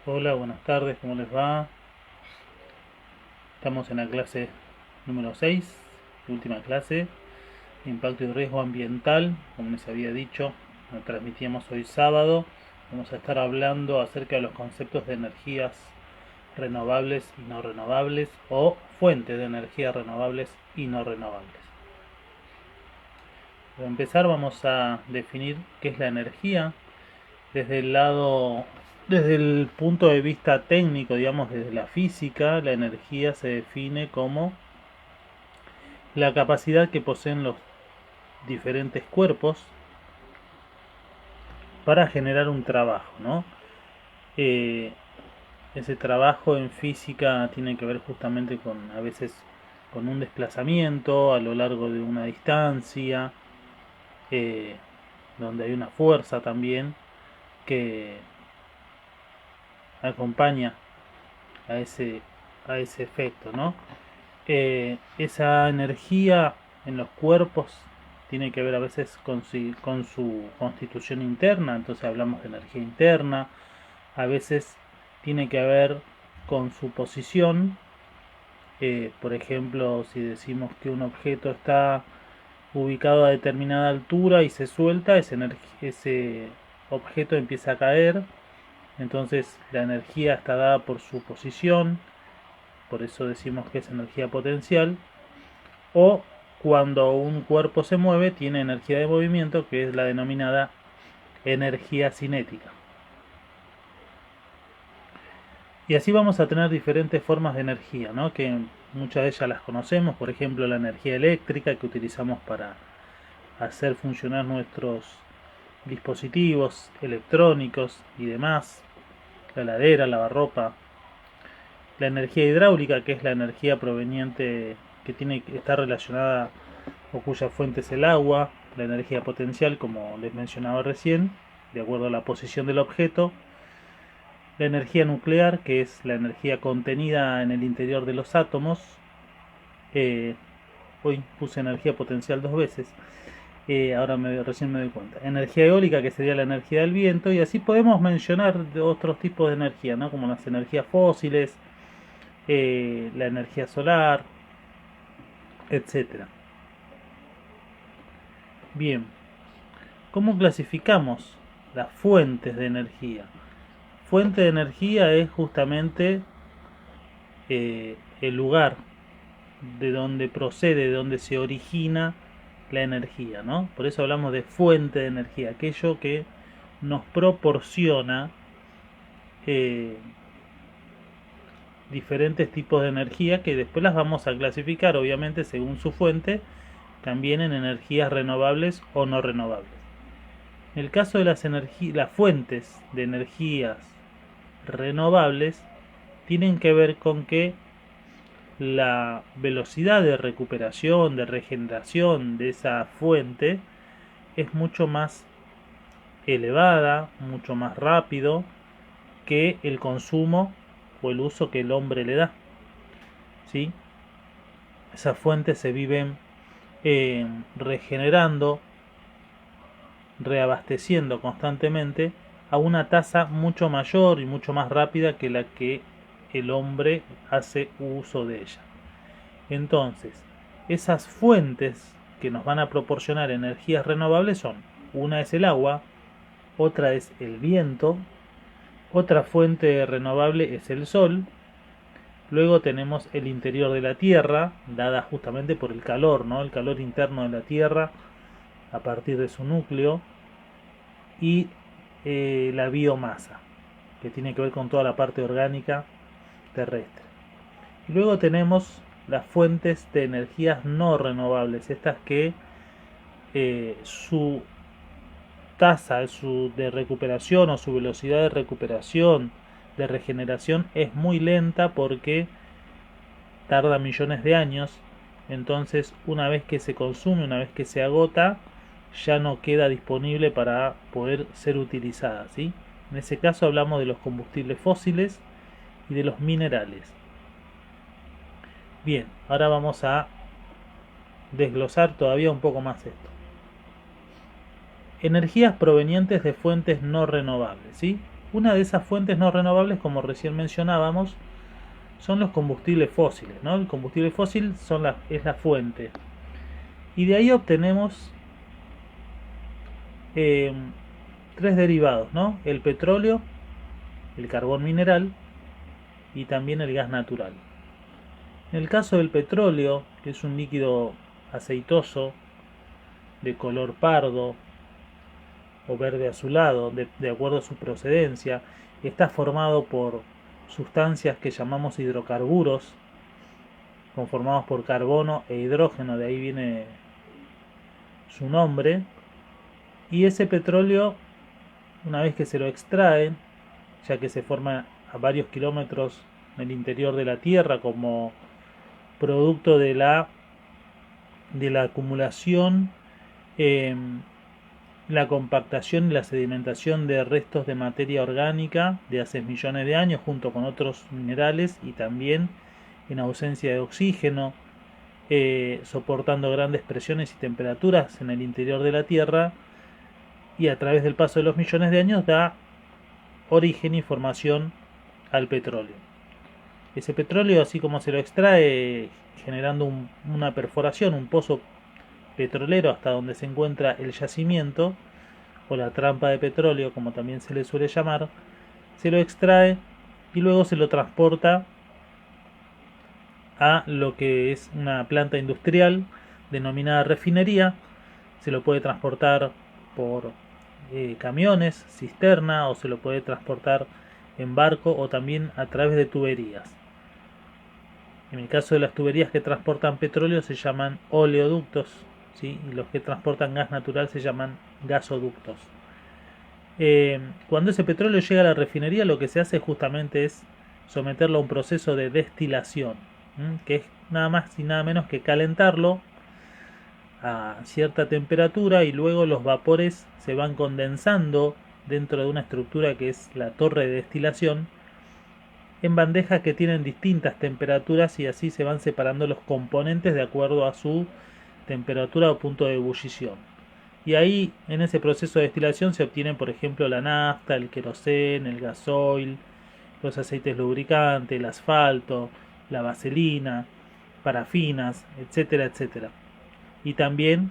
Hola, buenas tardes, ¿cómo les va? Estamos en la clase número 6, última clase, impacto y riesgo ambiental. Como les había dicho, lo transmitíamos hoy sábado. Vamos a estar hablando acerca de los conceptos de energías renovables y no renovables o fuentes de energías renovables y no renovables. Para empezar vamos a definir qué es la energía desde desde el punto de vista técnico, digamos, desde la física. La energía se define como la capacidad que poseen los diferentes cuerpos para generar un trabajo, ¿no? Eh, Ese trabajo en física tiene que ver justamente con, a veces, con un desplazamiento a lo largo de una distancia, eh, donde hay una fuerza también que acompaña a a ese efecto, ¿no? Esa energía en los cuerpos tiene que ver a veces con su constitución interna, entonces hablamos de energía interna, a veces tiene que ver con su posición. Por ejemplo, si decimos que un objeto está ubicado a determinada altura y se suelta, ese objeto empieza a caer, entonces la energía está dada por su posición, por eso decimos que es energía potencial. O cuando un cuerpo se mueve, tiene energía de movimiento, que es la denominada energía cinética. Y así vamos a tener diferentes formas de energía, ¿no? Que muchas de ellas las conocemos, por ejemplo la energía eléctrica que utilizamos para hacer funcionar nuestros dispositivos electrónicos y demás, la heladera, lavarropa, la energía hidráulica, que es la energía proveniente que tiene que estar relacionada o cuya fuente es el agua, la energía potencial, como les mencionaba recién, de acuerdo a la posición del objeto, la energía nuclear, que es la energía contenida en el interior de los átomos. eh, Hoy puse energía potencial dos veces, recién me doy cuenta. Energía eólica, que sería la energía del viento, y así podemos mencionar de otros tipos de energía, ¿no? Como las energías fósiles, la energía solar, etcétera. Bien, ¿cómo clasificamos las fuentes de energía? Fuente de energía es justamente el lugar de donde procede, de donde se origina la energía, ¿no? Por eso hablamos de fuente de energía, aquello que nos proporciona eh, diferentes tipos de energía que después las vamos a clasificar, obviamente, según su fuente, también en energías renovables o no renovables. En el caso de las fuentes de energías renovables, tienen que ver con que la velocidad de recuperación, de regeneración de esa fuente es mucho más elevada, mucho más rápido que el consumo o el uso que el hombre le da. ¿Sí? Esas fuentes se viven regenerando, reabasteciendo constantemente a una tasa mucho mayor y mucho más rápida que la que el hombre hace uso de ella. Entonces, esas fuentes que nos van a proporcionar energías renovables son: una es el agua, otra es el viento, otra fuente renovable es el sol, luego tenemos el interior de la Tierra, dada justamente por el calor, ¿no? El calor interno de la Tierra a partir de su núcleo, y la biomasa, que tiene que ver con toda la parte orgánica terrestre. Y luego tenemos las fuentes de energías no renovables, estas que su tasa de recuperación o su velocidad de recuperación, de regeneración, es muy lenta porque tarda millones de años. Entonces, una vez que se consume, una vez que se agota, ya no queda disponible para poder ser utilizada, ¿sí? En ese caso hablamos de los combustibles fósiles y de los minerales. Bien, ahora vamos a desglosar todavía un poco más esto. Energías provenientes de fuentes no renovables, ¿sí? Una de esas fuentes no renovables, como recién mencionábamos, son los combustibles fósiles, ¿no? El combustible fósil es la fuente. Y de ahí obtenemos eh, tres derivados, ¿no? El petróleo, el carbón mineral y también el gas natural. En el caso del petróleo, que es un líquido aceitoso de color pardo o verde azulado, de acuerdo a su procedencia, está formado por sustancias que llamamos hidrocarburos, conformados por carbono e hidrógeno, de ahí viene su nombre. Y ese petróleo, una vez que se lo extrae, ya que se forma a varios kilómetros en el interior de la Tierra como producto de la acumulación, eh, la compactación y la sedimentación de restos de materia orgánica de hace millones de años junto con otros minerales y también en ausencia de oxígeno, soportando grandes presiones y temperaturas en el interior de la Tierra, y a través del paso de los millones de años da origen y formación al petróleo. Ese petróleo, así como se lo extrae generando una perforación, un pozo petrolero hasta donde se encuentra el yacimiento o la trampa de petróleo, como también se le suele llamar, se lo extrae y luego se lo transporta a lo que es una planta industrial denominada refinería. Se lo puede transportar por camiones, cisterna, o se lo puede transportar en barco o también a través de tuberías. En el caso de las tuberías que transportan petróleo se llaman oleoductos, ¿sí? Y los que transportan gas natural se llaman gasoductos. Cuando ese petróleo llega a la refinería, lo que se hace justamente es someterlo a un proceso de destilación, que es nada más y nada menos que calentarlo a cierta temperatura, y luego los vapores se van condensando dentro de una estructura que es la torre de destilación en bandejas que tienen distintas temperaturas, y así se van separando los componentes de acuerdo a su temperatura o punto de ebullición. Y ahí en ese proceso de destilación se obtienen, por ejemplo, la nafta, el queroseno, el gasoil, los aceites lubricantes, el asfalto, la vaselina, parafinas, etcétera, etcétera. Y también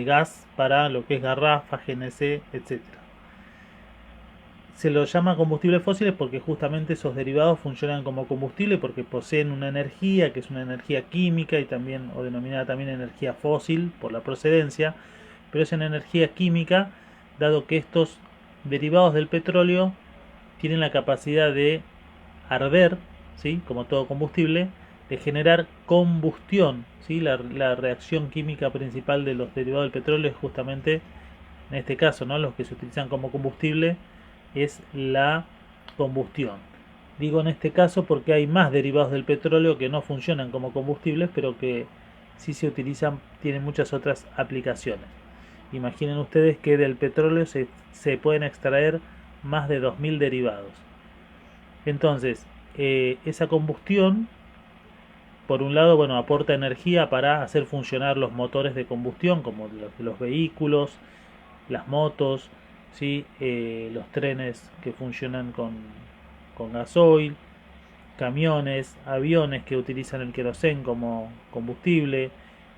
gas para lo que es garrafa, GNC, etcétera. Se los llama combustibles fósiles porque justamente esos derivados funcionan como combustible, porque poseen una energía que es una energía química y también, o denominada también energía fósil por la procedencia, pero es una energía química dado que estos derivados del petróleo tienen la capacidad de arder, ¿sí? Como todo combustible, de generar combustión, ¿sí? La reacción química principal de los derivados del petróleo es justamente, en este caso, ¿no?, los que se utilizan como combustible, es la combustión. Digo en este caso porque hay más derivados del petróleo que no funcionan como combustibles, pero que sí se utilizan, tienen muchas otras aplicaciones. Imaginen ustedes que del petróleo se pueden extraer más de 2000 derivados. Entonces, esa combustión, por un lado, bueno, aporta energía para hacer funcionar los motores de combustión, como los vehículos, las motos, ¿sí? Los trenes que funcionan con gasoil, camiones, aviones que utilizan el queroseno como combustible,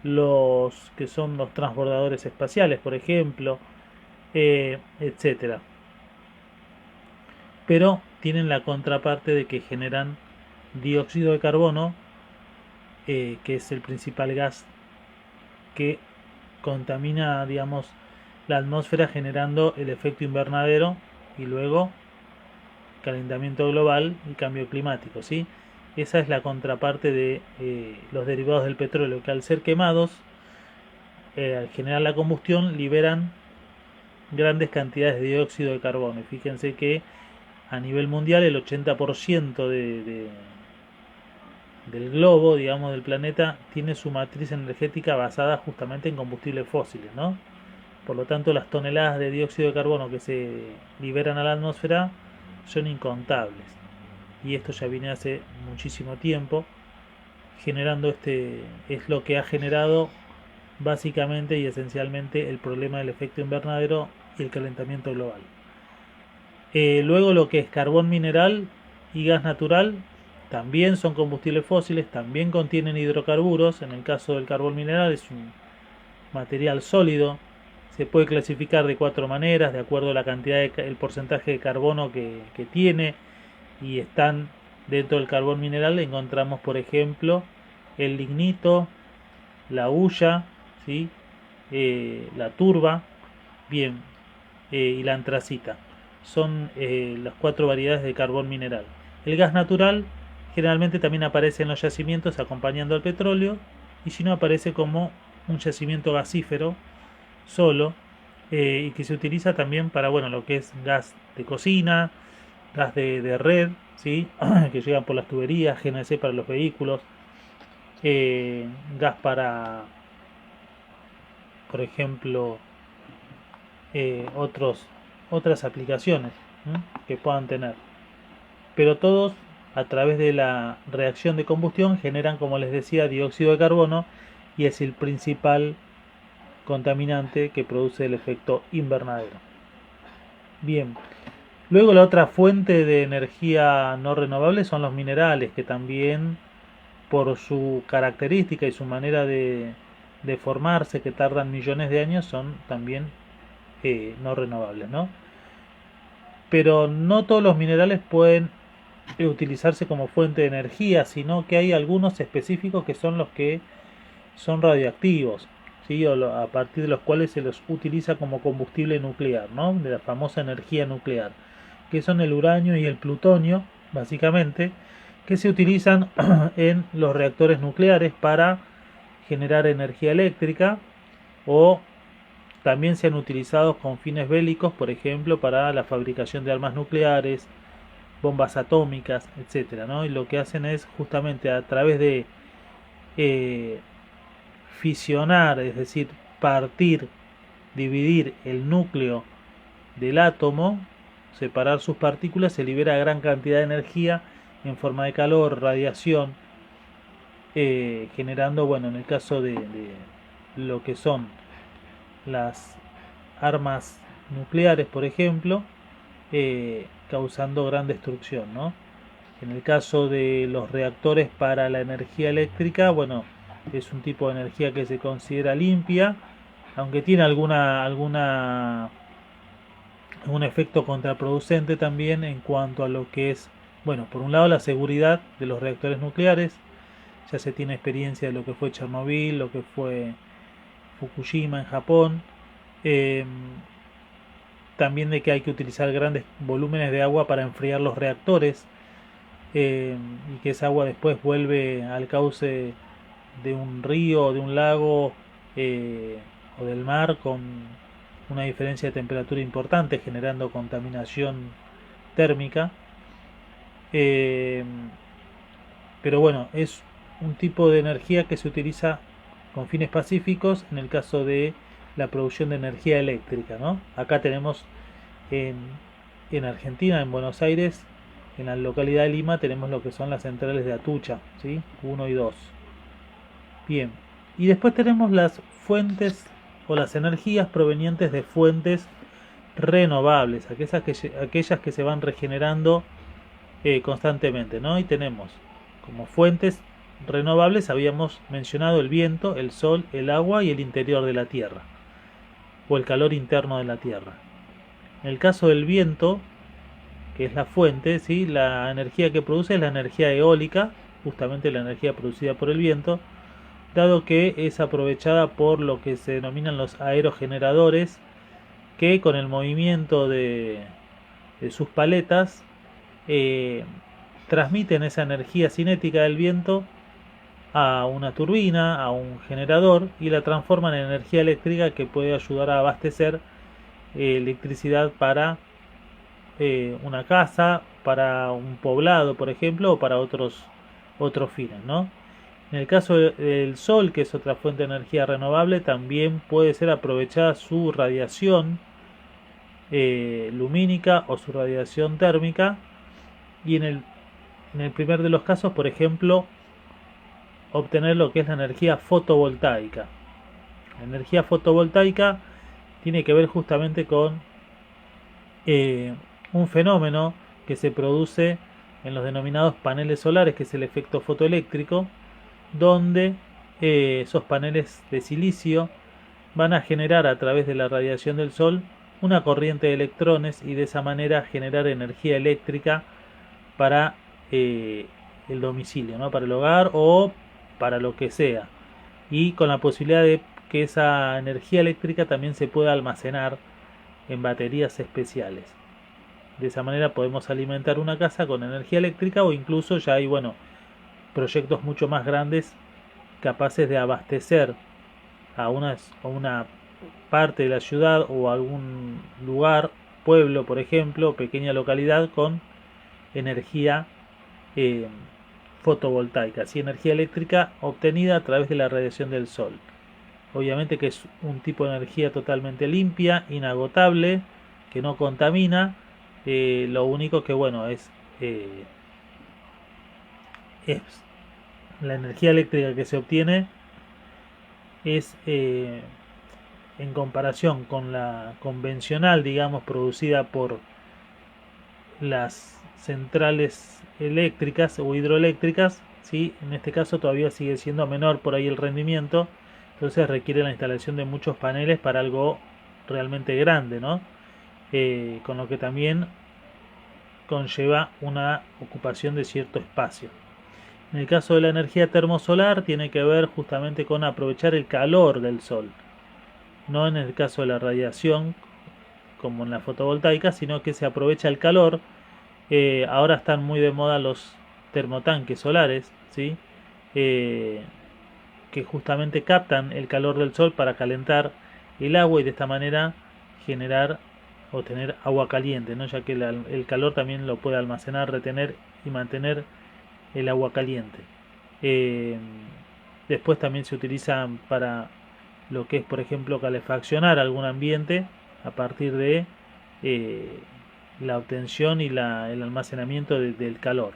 los que son los transbordadores espaciales, por ejemplo, etcétera. Pero tienen la contraparte de que generan dióxido de carbono, que es el principal gas que contamina, digamos, la atmósfera, generando el efecto invernadero y luego calentamiento global y cambio climático, ¿sí? Esa es la contraparte de los derivados del petróleo, que al ser quemados, al generar la combustión, liberan grandes cantidades de dióxido de carbono. Y fíjense que a nivel mundial el 80% del globo, digamos, del planeta, tiene su matriz energética basada justamente en combustibles fósiles, ¿no? Por lo tanto, las toneladas de dióxido de carbono que se liberan a la atmósfera son incontables. Y esto ya viene hace muchísimo tiempo generando es lo que ha generado básicamente y esencialmente el problema del efecto invernadero y el calentamiento global. Luego lo que es carbón mineral y gas natural también son combustibles fósiles, también contienen hidrocarburos. En el caso del carbón mineral es un material sólido. Se puede clasificar de cuatro maneras, de acuerdo a la cantidad el porcentaje de carbono que tiene. Y están dentro del carbón mineral, encontramos por ejemplo el lignito, la hulla, ¿sí? La turba, bien, y la antracita. Son las cuatro variedades de carbón mineral. El gas natural generalmente también aparece en los yacimientos acompañando al petróleo, y si no aparece como un yacimiento gasífero solo, y que se utiliza también para, bueno, lo que es gas de cocina, gas de red, ¿sí? Que llegan por las tuberías, GNC para los vehículos, gas para, por ejemplo, otras aplicaciones, ¿no? Que puedan tener. Pero todos, a través de la reacción de combustión, generan, como les decía, dióxido de carbono, y es el principal contaminante que produce el efecto invernadero. Bien, luego la otra fuente de energía no renovable son los minerales, que también por su característica y su manera de formarse, que tardan millones de años, son también no renovables, ¿no? Pero no todos los minerales pueden utilizarse como fuente de energía, sino que hay algunos específicos que son los que son radioactivos, ¿sí? A partir de los cuales se los utiliza como combustible nuclear, ¿no? De la famosa energía nuclear, que son el uranio y el plutonio, básicamente, que se utilizan en los reactores nucleares para generar energía eléctrica, o también se han utilizado con fines bélicos, por ejemplo, para la fabricación de armas nucleares, bombas atómicas, etcétera, ¿no? Y lo que hacen es justamente a través de fisionar, es decir, partir, dividir el núcleo del átomo, separar sus partículas, se libera gran cantidad de energía en forma de calor, radiación, generando, bueno, en el caso de lo que son las armas nucleares, por ejemplo, causando gran destrucción, ¿no? En el caso de los reactores para la energía eléctrica, bueno, es un tipo de energía que se considera limpia, aunque tiene algún efecto contraproducente también en cuanto a lo que es, bueno, por un lado la seguridad de los reactores nucleares. Ya se tiene experiencia de lo que fue Chernobyl, lo que fue Fukushima en Japón, también de que hay que utilizar grandes volúmenes de agua para enfriar los reactores, y que esa agua después vuelve al cauce de un río o de un lago, o del mar, con una diferencia de temperatura importante, generando contaminación térmica. Pero bueno, es un tipo de energía que se utiliza con fines pacíficos en el caso de la producción de energía eléctrica, ¿no? Acá tenemos en Argentina, en Buenos Aires, en la localidad de Lima, tenemos lo que son las centrales de Atucha, ¿sí? 1 y 2. Bien, y después tenemos las fuentes o las energías provenientes de fuentes renovables, aquellas que se van regenerando constantemente, ¿no? Y tenemos como fuentes renovables, habíamos mencionado el viento, el sol, el agua y el interior de la tierra, o el calor interno de la tierra. En el caso del viento, que es la fuente, ¿sí? La energía que produce es la energía eólica, justamente la energía producida por el viento, dado que es aprovechada por lo que se denominan los aerogeneradores, que con el movimiento de sus paletas transmiten esa energía cinética del viento a una turbina, a un generador, y la transforman en energía eléctrica que puede ayudar a abastecer electricidad para una casa, para un poblado, por ejemplo, o para otros fines, ¿no? En el caso del sol, que es otra fuente de energía renovable, también puede ser aprovechada su radiación lumínica o su radiación térmica, y en el primer de los casos, por ejemplo, obtener lo que es la energía fotovoltaica. La energía fotovoltaica tiene que ver justamente con un fenómeno que se produce en los denominados paneles solares, que es el efecto fotoeléctrico, donde esos paneles de silicio van a generar a través de la radiación del sol una corriente de electrones y de esa manera generar energía eléctrica para el domicilio, ¿no? Para el hogar o para lo que sea, y con la posibilidad de que esa energía eléctrica también se pueda almacenar en baterías especiales. De esa manera podemos alimentar una casa con energía eléctrica, o incluso ya hay, bueno, proyectos mucho más grandes capaces de abastecer a una parte de la ciudad o algún lugar, pueblo por ejemplo, pequeña localidad, con energía eh, fotovoltaica, así energía eléctrica obtenida a través de la radiación del sol. Obviamente que es un tipo de energía totalmente limpia, inagotable, que no contamina. Lo único que, bueno, es la energía eléctrica que se obtiene es en comparación con la convencional, digamos, producida por las centrales eléctricas o hidroeléctricas, ¿sí? En este caso todavía sigue siendo menor por ahí el rendimiento, entonces requiere la instalación de muchos paneles para algo realmente grande, ¿no? Con lo que también conlleva una ocupación de cierto espacio. En el caso de la energía termosolar tiene que ver justamente con aprovechar el calor del sol, no en el caso de la radiación como en la fotovoltaica, sino que se aprovecha el calor. Ahora están muy de moda los termotanques solares, ¿sí? Que justamente captan el calor del sol para calentar el agua y de esta manera generar o tener agua caliente, ¿no? Ya que el calor también lo puede almacenar, retener y mantener el agua caliente. Eh, Después también se utilizan para lo que es, por ejemplo, calefaccionar algún ambiente a partir de eh, la obtención y el almacenamiento del calor.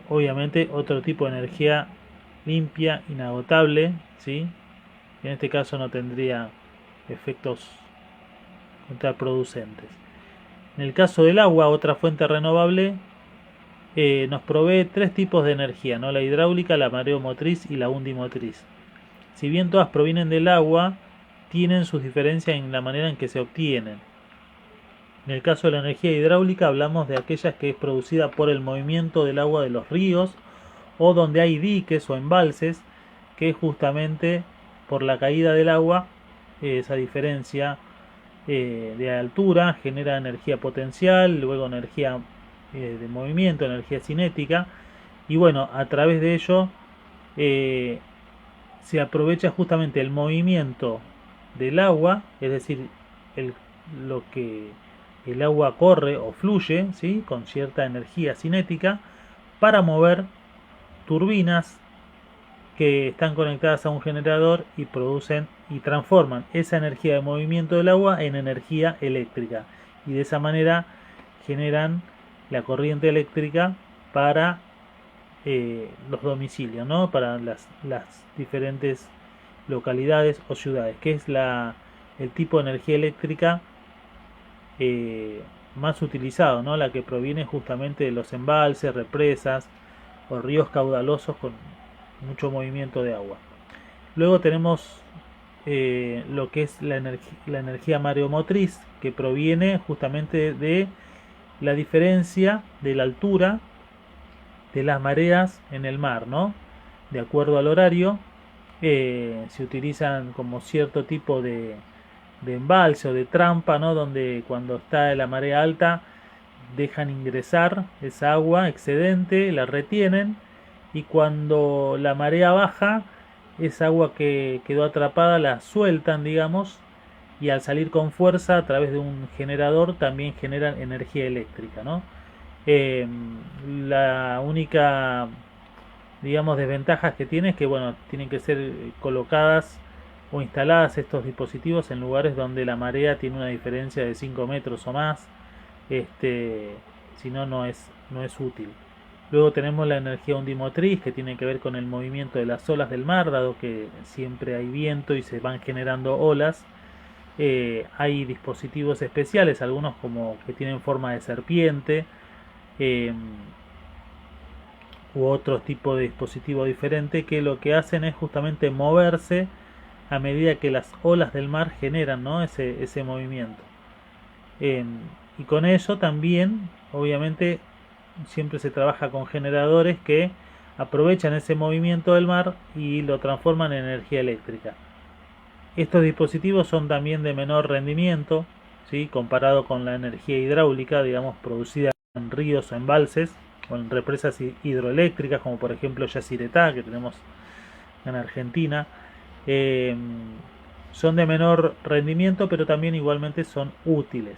Obviamente otro tipo de energía limpia, inagotable, ¿sí? En este caso no tendría efectos contraproducentes. En el caso del agua, otra fuente renovable, nos provee tres tipos de energía, ¿no? La hidráulica, la mareomotriz y la undimotriz. Si bien todas provienen del agua, tienen sus diferencias en la manera en que se obtienen. En el caso de la energía hidráulica hablamos de aquellas que es producida por el movimiento del agua de los ríos o donde hay diques o embalses, que justamente por la caída del agua, esa diferencia de altura genera energía potencial, luego energía de movimiento, energía cinética, y bueno, a través de ello eh, se aprovecha justamente el movimiento del agua, es decir, lo que el agua corre o fluye, ¿sí? Con cierta energía cinética, para mover turbinas que están conectadas a un generador y producen y transforman esa energía de movimiento del agua en energía eléctrica, y de esa manera generan la corriente eléctrica para los domicilios, ¿no? Para las diferentes localidades o ciudades, que es el tipo de energía eléctrica más utilizado, ¿no? La que proviene justamente de los embalses, represas o ríos caudalosos con mucho movimiento de agua. Luego tenemos lo que es la energía mareomotriz, que proviene justamente de la diferencia de la altura de las mareas en el mar, ¿no? De acuerdo al horario, se utilizan como cierto tipo de embalse o de trampa, ¿no? Donde cuando está la marea alta dejan ingresar esa agua excedente, la retienen, y cuando la marea baja, esa agua que quedó atrapada la sueltan, digamos, y al salir con fuerza a través de un generador también generan energía eléctrica, ¿no? Eh, la única, digamos, desventaja que tiene es que, bueno, tienen que ser colocadas o instaladas estos dispositivos en lugares donde la marea tiene una diferencia de 5 metros o más. Si no, no es útil. Luego tenemos la energía undimotriz, que tiene que ver con el movimiento de las olas del mar, dado que siempre hay viento y se van generando olas. Hay dispositivos especiales, algunos como que tienen forma de serpiente, eh, u otro tipo de dispositivo diferente, que lo que hacen es justamente moverse a medida que las olas del mar generan, ¿no?, ese movimiento. Eh, y con eso también, obviamente, siempre se trabaja con generadores que aprovechan ese movimiento del mar y lo transforman en energía eléctrica. Estos dispositivos son también de menor rendimiento, ¿sí?, comparado con la energía hidráulica, digamos, producida en ríos o embalses o en represas hidroeléctricas, como por ejemplo Yacyretá, que tenemos en Argentina. Eh, Son de menor rendimiento, pero también igualmente son útiles.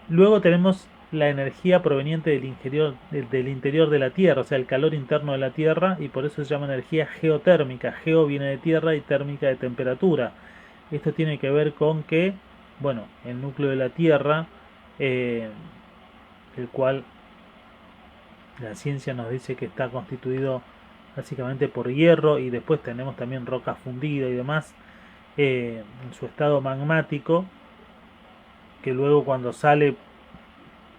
Luego tenemos la energía proveniente del interior de la Tierra, o sea, el calor interno de la Tierra, y por eso se llama energía geotérmica. Geo viene de tierra y térmica de temperatura. Esto tiene que ver con que, bueno, el núcleo de la Tierra, el cual la ciencia nos dice que está constituido básicamente por hierro, y después tenemos también roca fundida y demás, en su estado magmático, que luego cuando sale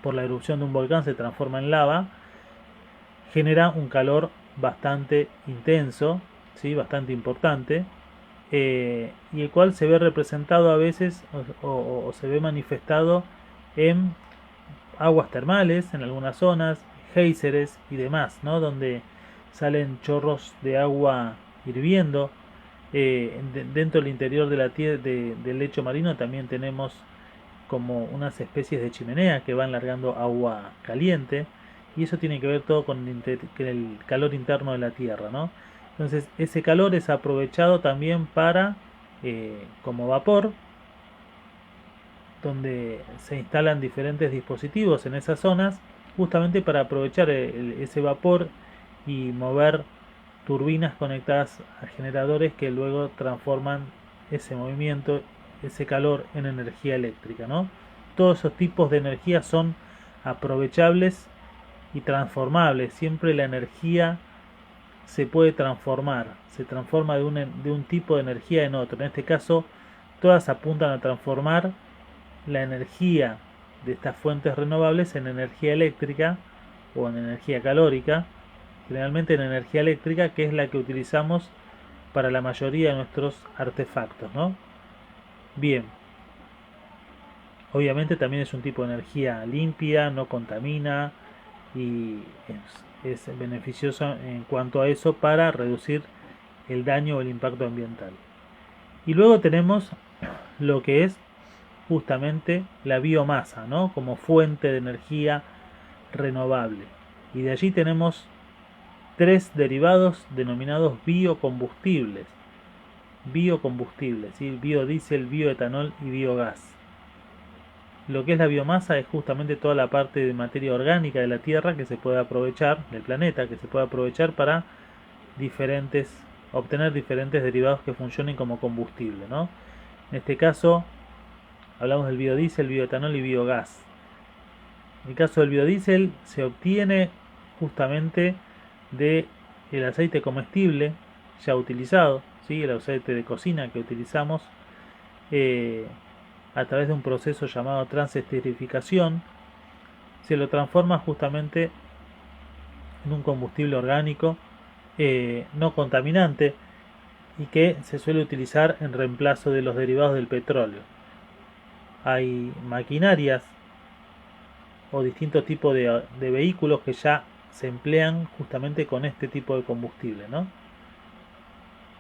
por la erupción de un volcán se transforma en lava, genera un calor bastante intenso, ¿sí?, bastante importante, y el cual se ve representado a veces o se ve manifestado en aguas termales en algunas zonas, géiseres y demás, ¿no?, donde salen chorros de agua hirviendo. Dentro del interior de la del lecho marino también tenemos como unas especies de chimenea que van largando agua caliente, y eso tiene que ver todo con el calor interno de la Tierra, ¿no? Entonces ese calor es aprovechado también para, como vapor, donde se instalan diferentes dispositivos en esas zonas justamente para aprovechar ese vapor y mover turbinas conectadas a generadores que luego transforman ese movimiento, ese calor, en energía eléctrica, ¿no? Todos esos tipos de energía son aprovechables y transformables. Siempre la energía se puede transformar, se transforma de un tipo de energía en otro. En este caso, todas apuntan a transformar la energía de estas fuentes renovables en energía eléctrica o en energía calórica, generalmente en energía eléctrica, que es la que utilizamos para la mayoría de nuestros artefactos, ¿no? Bien, obviamente también es un tipo de energía limpia, no contamina, y es beneficioso en cuanto a eso para reducir el daño o el impacto ambiental. Y luego tenemos lo que es justamente la biomasa, ¿no?, como fuente de energía renovable. Y de allí tenemos tres derivados denominados biocombustibles. Biocombustibles, ¿sí?, biodiesel, bioetanol y biogás. Lo que es la biomasa es justamente toda la parte de materia orgánica de la Tierra que se puede aprovechar, del planeta, que se puede aprovechar para obtener diferentes derivados que funcionen como combustible, ¿no? En este caso hablamos del biodiesel, bioetanol y biogás. En el caso del biodiesel se obtiene justamente de el aceite comestible ya utilizado, ¿sí?, el aceite de cocina que utilizamos, a través de un proceso llamado transesterificación, se lo transforma justamente en un combustible orgánico, no contaminante, y que se suele utilizar en reemplazo de los derivados del petróleo. Hay maquinarias o distintos tipos de vehículos que ya se emplean justamente con este tipo de combustible, ¿no?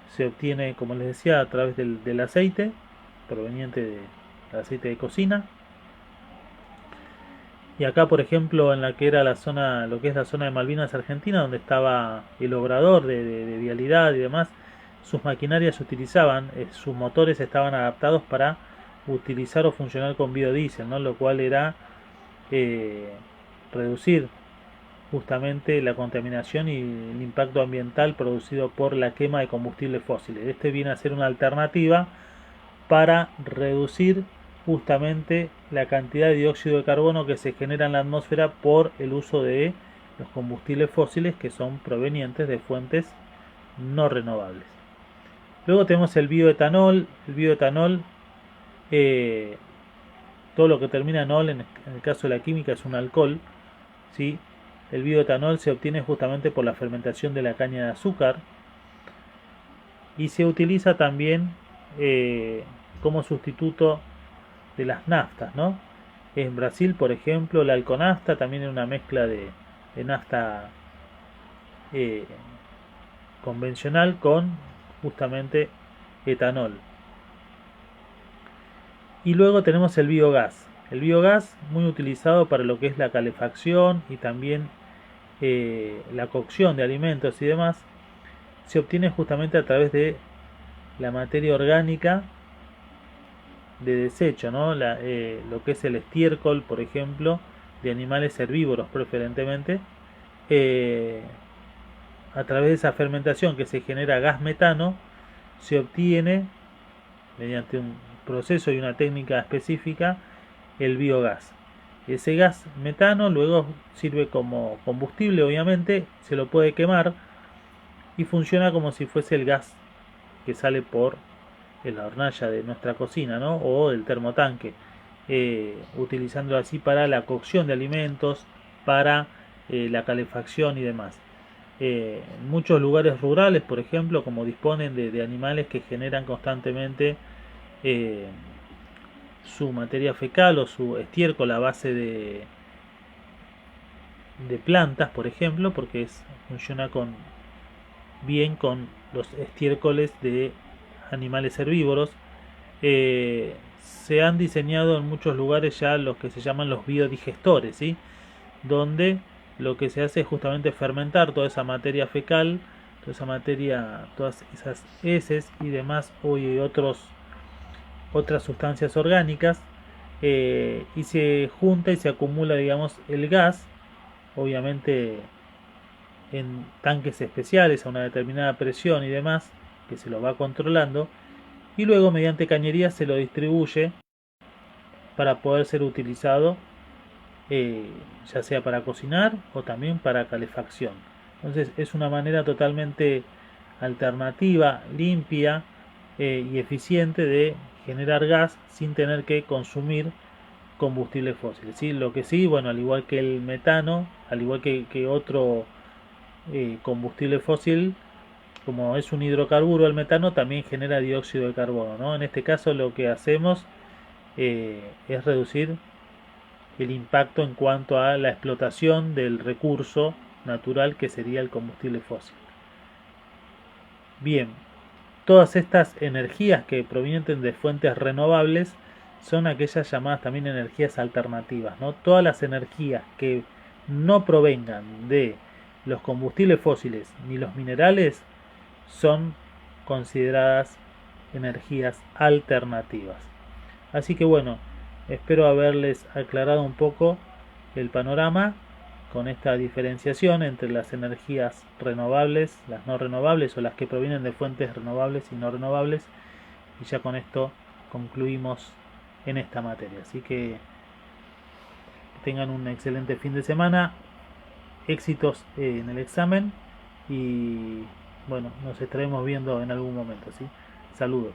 Se obtiene, como les decía, a través del aceite proveniente del aceite de cocina. Y acá, por ejemplo, en la que era la zona, lo que es la zona de Malvinas Argentina, donde estaba el obrador de vialidad y demás, sus maquinarias utilizaban, sus motores estaban adaptados para utilizar o funcionar con biodiesel, ¿no?, lo cual era reducir justamente la contaminación y el impacto ambiental producido por la quema de combustibles fósiles. Este viene a ser una alternativa para reducir justamente la cantidad de dióxido de carbono que se genera en la atmósfera por el uso de los combustibles fósiles que son provenientes de fuentes no renovables. Luego tenemos el bioetanol. El bioetanol, eh, todo lo que termina en ol, en el caso de la química, es un alcohol, ¿sí? El bioetanol se obtiene justamente por la fermentación de la caña de azúcar y se utiliza también como sustituto de las naftas, ¿no? En Brasil, por ejemplo, la alconafta también es una mezcla de nafta eh, convencional con justamente etanol. Y luego tenemos el biogás. El biogás muy utilizado para lo que es la calefacción y también la cocción de alimentos y demás. Se obtiene justamente a través de la materia orgánica de desecho, ¿no? Lo que es el estiércol, por ejemplo, de animales herbívoros preferentemente. eh, a través de esa fermentación que se genera gas metano, se obtiene mediante un proceso y una técnica específica el biogás. Ese gas metano luego sirve como combustible, obviamente, se lo puede quemar y funciona como si fuese el gas que sale por la hornalla de nuestra cocina, ¿no? O el termotanque, utilizándolo así para la cocción de alimentos, para la calefacción y demás. En muchos lugares rurales, por ejemplo, como disponen de animales que generan constantemente eh, su materia fecal o su estiércol a base de plantas, por ejemplo, porque funciona bien con los estiércoles de animales herbívoros. Se han diseñado en muchos lugares ya los que se llaman los biodigestores, ¿sí? Donde lo que se hace es justamente fermentar toda esa materia fecal, toda esa materia, todas esas heces y demás, y otras sustancias orgánicas, y se junta y se acumula, digamos, el gas, obviamente en tanques especiales a una determinada presión y demás, que se lo va controlando, y luego mediante cañería se lo distribuye para poder ser utilizado, eh, ya sea para cocinar o también para calefacción. Entonces es una manera totalmente alternativa, limpia y eficiente de generar gas sin tener que consumir combustibles fósiles. ¿Sí? Lo que sí, bueno, al igual que el metano, al igual que otro combustible fósil, como es un hidrocarburo, el metano también genera dióxido de carbono, ¿no? En este caso lo que hacemos es reducir el impacto en cuanto a la explotación del recurso natural que sería el combustible fósil. Bien, todas estas energías que provienen de fuentes renovables son aquellas llamadas también energías alternativas, ¿no? Todas las energías que no provengan de los combustibles fósiles ni los minerales son consideradas energías alternativas. Así que bueno, espero haberles aclarado un poco el panorama con esta diferenciación entre las energías renovables, las no renovables o las que provienen de fuentes renovables y no renovables. Y ya con esto concluimos en esta materia. Así que tengan un excelente fin de semana, éxitos en el examen y bueno, nos estaremos viendo en algún momento, ¿sí? Saludos.